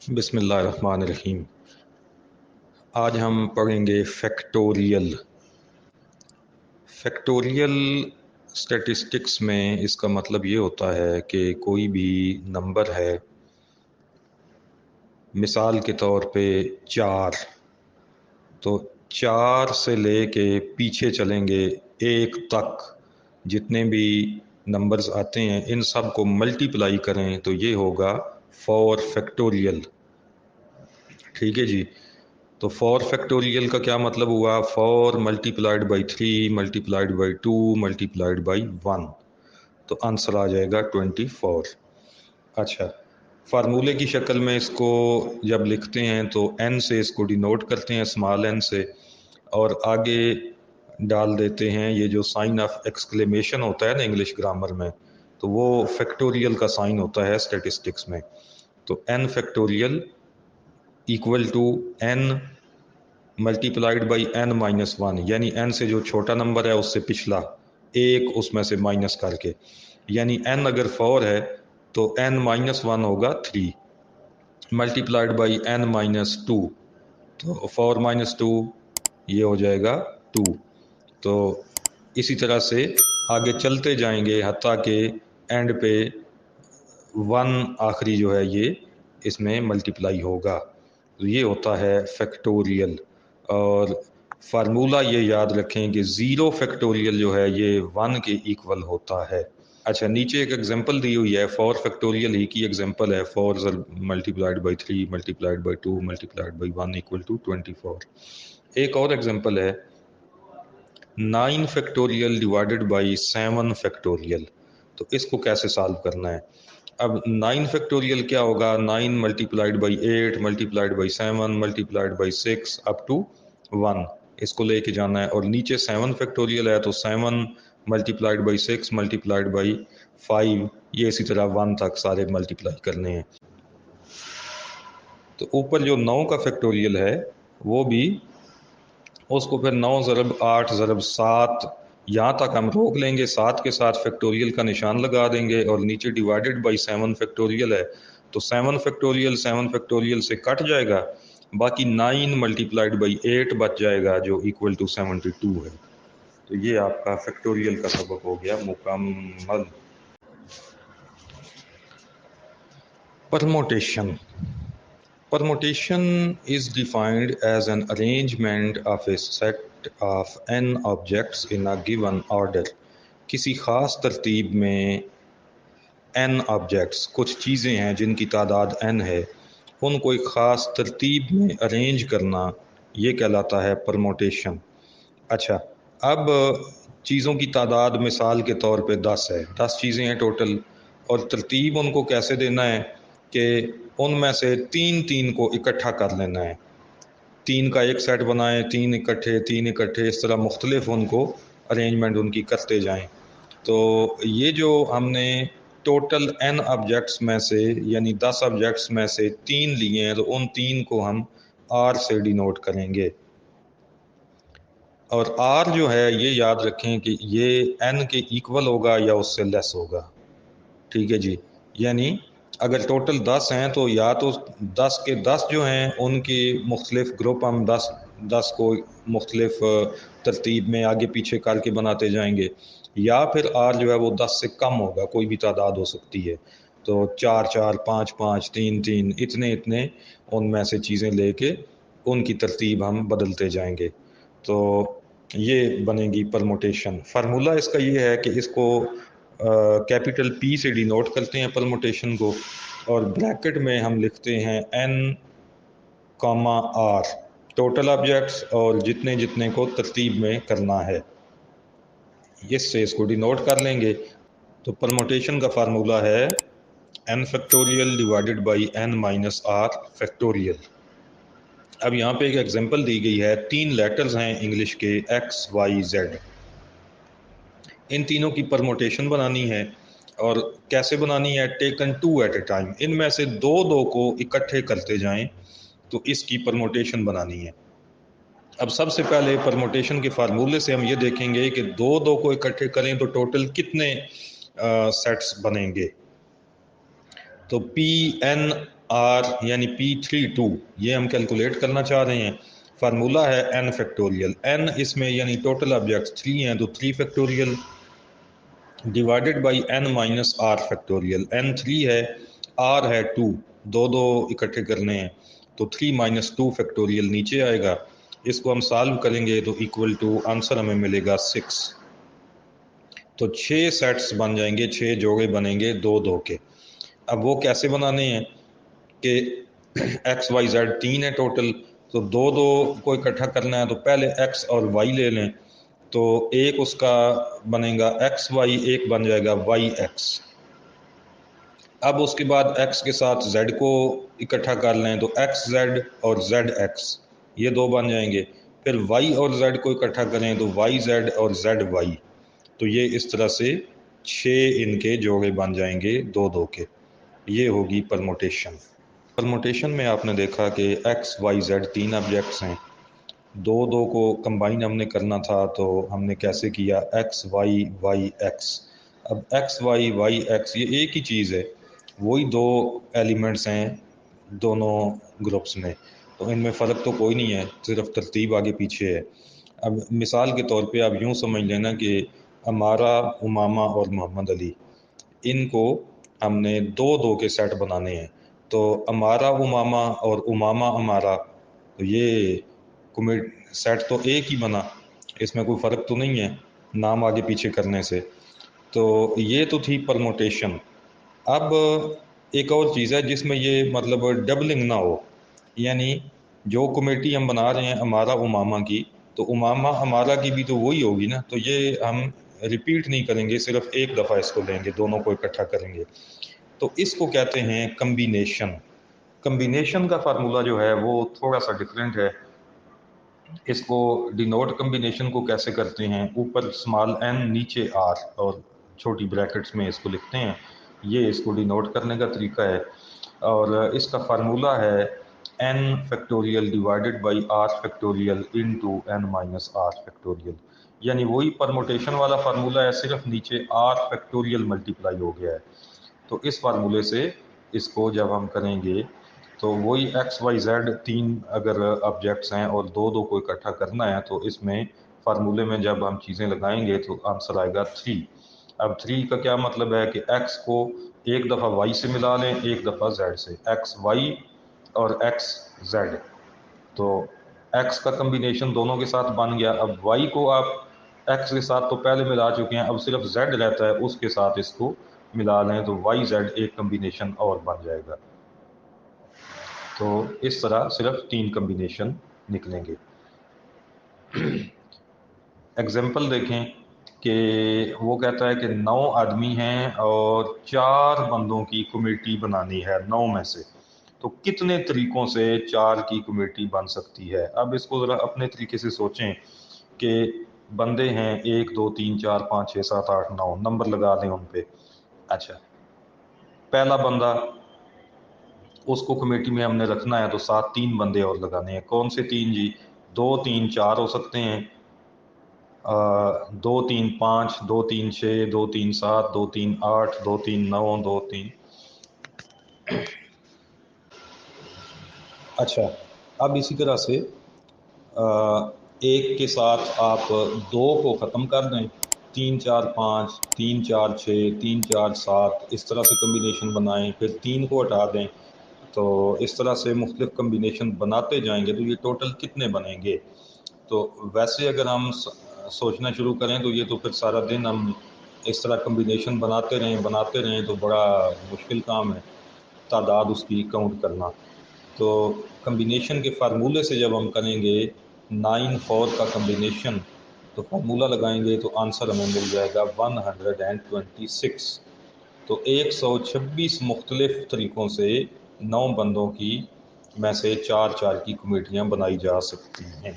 बिस्मिल्लाहिर्रहमानिर्रहीम। आज हम पढ़ेंगे फैक्टोरियल। फैक्टोरियल स्टैटिस्टिक्स में इसका मतलब ये होता है कि कोई भी नंबर है, मिसाल के तौर पे 4, तो 4 से लेके पीछे चलेंगे 1 तक जितने भी नंबर्स आते हैं इन सब को मल्टीप्लाई करें तो ये होगा 4 फैक्टोरियल। ठीक है जी। तो 4 फैक्टोरियल का क्या मतलब हुआ? 4 multiplied by 3 multiplied by 2 multiplied by 1, तो आंसर आ जाएगा 24। अच्छा, फार्मूले की शक्ल में इसको जब लिखते हैं तो n से इसको डिनोट करते हैं, स्मॉल n से, और आगे डाल देते हैं ये जो साइन ऑफ एक्सक्लेमेशन होता है ना इंग्लिश ग्रामर में, तो वो फैक्टोरियल का साइन होता है स्टैटिस्टिक्स में। तो n factorial equal to n multiplied by n minus 1, यानी n से जो छोटा नंबर है उससे पिछला एक उसमें से माइनस करके, यानी n अगर 4 है तो n माइनस 1 होगा 3, मल्टीप्लाइड बाई n माइनस 2, तो 4 माइनस 2 ये हो जाएगा 2। तो इसी तरह से आगे चलते जाएंगे हत्ता के एंड पे 1 आखिरी जो है ये इसमें मल्टीप्लाई होगा। तो ये होता है फैक्टोरियल। और फार्मूला ये याद रखें कि 0 फैक्टोरियल जो है ये 1 के इक्वल होता है। अच्छा, नीचे एक एग्जांपल दी हुई है, 4 फैक्टोरियल ही की एग्जांपल है, 4 multiplied by 3 multiplied by 2 multiplied by 1 equal to 24। एक और एग्जांपल है 9 फैक्टोरियल डिवाइडेड बाई 7 फैक्टोरियल। तो इसको कैसे सॉल्व करना है? अब 9 फैक्टोरियल क्या होगा? 9 multiplied by 8 multiplied by 7 multiplied by 6 up to 1, इसको लेके जाना है। और नीचे 7 फैक्टोरियल है तो 7 मल्टीप्लाइड बाई 6 मल्टीप्लाइड बाई 5, ये इसी तरह 1 तक सारे मल्टीप्लाई करने हैं। तो ऊपर जो 9 का फैक्टोरियल है वो भी, उसको फिर 9 ज़रब 8 ज़रब 7 यहाँ तक हम रोक लेंगे, 7 के साथ फैक्टोरियल का निशान लगा देंगे, और नीचे डिवाइडेड बाई 7 फैक्टोरियल है तो 7 फैक्टोरियल से कट जाएगा, बाकी 9 मल्टीप्लाइड बाई 8 बच जाएगा जो इक्वल टू 72 है। तो ये आपका फैक्टोरियल का सबक हो गया मुकम्मल। Permutation. Permutation is defined as an arrangement of a set of n objects in a given order। किसी ख़ास तरतीब में n ऑब्जेक्ट्स, कुछ चीज़ें हैं जिनकी तादाद n है, उनको एक ख़ास तरतीब में अरेंज करना, ये कहलाता है परमोटेशन। अच्छा, अब चीज़ों की तादाद मिसाल के तौर पे 10 है, 10 चीज़ें हैं टोटल, और तरतीब उनको कैसे देना है कि उनमें से 3 को इकट्ठा कर लेना है। 3 का एक सेट बनाएं, 3 इकट्ठे, 3 इकट्ठे, इस तरह मुख्तलिफ उनको अरेंजमेंट उनकी करते जाएं। तो ये जो हमने टोटल n ऑब्जेक्ट्स में से, यानी 10 ऑब्जेक्ट्स में से 3 लिए हैं, तो उन 3 को हम r से डिनोट करेंगे। और r जो है ये याद रखें कि ये n के इक्वल होगा या उससे लेस होगा। ठीक है जी। यानी अगर टोटल 10 हैं तो या तो 10 के 10 जो हैं उनके मुख्तलिफ ग्रुप हम 10 को मुख्तलिफ तरतीब में आगे पीछे करके बनाते जाएंगे, या फिर r जो है वो 10 से कम होगा, कोई भी तादाद हो सकती है। तो 4 4 5 5 3 3 इतने इतने उनमें से चीज़ें लेके उनकी तरतीब हम बदलते जाएंगे। तो ये बनेगी परमुटेशन। फार्मूला इसका ये है कि इसको कैपिटल P से डिनोट करते हैं परमुटेशन को, और ब्रैकेट में हम लिखते हैं n comma r, total objects और जितने जितने को तरतीब में करना है, इससे इसको डिनोट कर लेंगे। तो परमुटेशन का फार्मूला है n factorial divided by n minus r factorial. अब यहाँ पे एक एग्जांपल दी गई है, 3 लेटर्स हैं इंग्लिश के x y z, इन तीनों की परमुटेशन बनानी है। और कैसे बनानी है? टेकन 2 एट ए टाइम, इनमें से दो को इकट्ठे करते जाएं तो इसकी परमुटेशन बनानी है। अब सबसे पहले परमुटेशन के फार्मूले से हम ये देखेंगे कि दो को इकट्ठे करें तो टोटल कितने सेट्स बनेंगे। तो पी एन आर यानी P32 ये हम कैलकुलेट करना चाह रहे हैं। फार्मूला है n फैक्टोरियल, n इसमें यानी टोटल ऑब्जेक्ट्स 3 हैं तो 3 factorial divided by n minus R factorial. n 3 है, r है 2, दो दो इकट्ठे करने हैं तो 3 माइनस 2 फैक्टोरियल नीचे आएगा। इसको हम सॉल्व करेंगे तो इक्वल टू आंसर हमें मिलेगा 6। तो 6 सेट्स बन जाएंगे, 6 जोड़े बनेंगे दो दो के। अब वो कैसे बनाने हैं कि एक्स वाई जेड 3 है टोटल, तो दो दो को इकट्ठा करना है तो पहले एक्स और वाई ले लें। तो एक उसका बनेगा एक्स वाई, एक बन जाएगा वाई एक्स। अब उसके बाद x के साथ z को इकट्ठा कर लें तो एक्स जेड और जेड एक्स ये दो बन जाएंगे। फिर y और z को इकट्ठा करें तो वाई जेड और जेड वाई। तो ये इस तरह से 6 इनके जोड़े बन जाएंगे दो दो के। ये होगी परमोटेशन। परमोटेशन में आपने देखा कि एक्स वाई जेड 3 ऑब्जेक्ट्स हैं, दो दो को कंबाइन हमने करना था तो हमने कैसे किया, एक्स वाई वाई एक्स। अब एक्स वाई वाई एक्स ये एक ही चीज़ है, वही दो एलिमेंट्स हैं दोनों ग्रुप्स में, तो इनमें फ़र्क तो कोई नहीं है, सिर्फ तरतीब आगे पीछे है। अब मिसाल के तौर पे आप यूँ समझ लेना कि अमारा, उमामा और मोहम्मद अली, इनको हमने दो दो के सेट बनाने हैं। तो अमारा उमामा और उमामा अमारा, तो ये कुमेट सेट तो एक ही बना, इसमें कोई फ़र्क तो नहीं है नाम आगे पीछे करने से। तो ये तो थी परमोटेशन। अब एक और चीज़ है जिसमें ये मतलब डबलिंग ना हो, यानी जो कमेटी हम बना रहे हैं अमारा उमामा की, तो उमामा अमारा की भी तो वही होगी ना, तो ये हम रिपीट नहीं करेंगे, सिर्फ एक दफ़ा इसको लेंगे, दोनों को इकट्ठा करेंगे। तो इसको कहते हैं कम्बिनेशन। कम्बिनेशन का फार्मूला जो है वो थोड़ा सा डिफरेंट है। इसको डिनोट कम्बिनेशन को कैसे करते हैं, ऊपर स्मॉल n नीचे r और छोटी ब्रैकेट्स में इसको लिखते हैं, ये इसको डिनोट करने का तरीका है। और इसका फार्मूला है n factorial divided by r factorial into n minus r factorial. यानी वही परमोटेशन वाला फार्मूला है, सिर्फ नीचे r फैक्टोरियल मल्टीप्लाई हो गया है। तो इस फार्मूले से इसको जब हम करेंगे तो वही एक्स वाई जेड 3 अगर ऑब्जेक्ट्स हैं और दो दो को इकट्ठा करना है तो इसमें फार्मूले में जब हम चीज़ें लगाएंगे तो आंसर आएगा 3। अब 3 का क्या मतलब है कि एक्स को एक दफ़ा वाई से मिला लें, एक दफ़ा जेड से, एक्स वाई और एक्स जेड। तो एक्स का कम्बिनेशन दोनों के साथ बन गया। अब वाई को आप एक्स के साथ तो पहले मिला चुके हैं, अब सिर्फ जेड रहता है, उसके साथ इसको मिला लें तो वाई जेड एक कम्बिनेशन और बन जाएगा। तो इस तरह सिर्फ 3 कम्बिनेशन निकलेंगे। एग्जाम्पल देखें कि वो कहता है कि 9 आदमी हैं और 4 बंदों की कमेटी बनानी है 9 में से, तो कितने तरीकों से 4 की कमेटी बन सकती है। अब इसको ज़रा अपने तरीके से सोचें कि बंदे हैं 1 2 3 4 5 6 7 8 9, नंबर लगा दें उन पे। अच्छा, पहला बंदा, उसको कमेटी में हमने रखना है तो साथ 3 बंदे और लगाने हैं। कौन से 3 जी, 2 3 4 हो सकते हैं, 2 3 5, 2 3 6, 2 3 7, 2 3 8, 2 3 9, 2 3। अच्छा, अब इसी तरह से एक के साथ आप दो को ख़त्म कर दें, 3 4 5, 3 4 6, 3 4 7, इस तरह से कम्बिनेशन बनाएं, फिर 3 को हटा दें। तो इस तरह से मुख्तलिफ कम्बिनेशन बनाते जाएंगे तो ये टोटल कितने बनेंगे। तो वैसे अगर हम सोचना शुरू करें तो ये तो फिर सारा दिन हम इस तरह कम्बिनेशन बनाते रहें तो बड़ा मुश्किल काम है तादाद उसकी काउंट करना। तो कम्बिनेशन के फार्मूले से जब हम करेंगे 9 4 का कम्बिनेशन, तो फार्मूला लगाएंगे तो आंसर हमें मिल जाएगा 126। तो 126 मुख्तलिफ तरीक़ों से 9 बंदों की में से 4 4 की कमेटियाँ बनाई जा सकती हैं।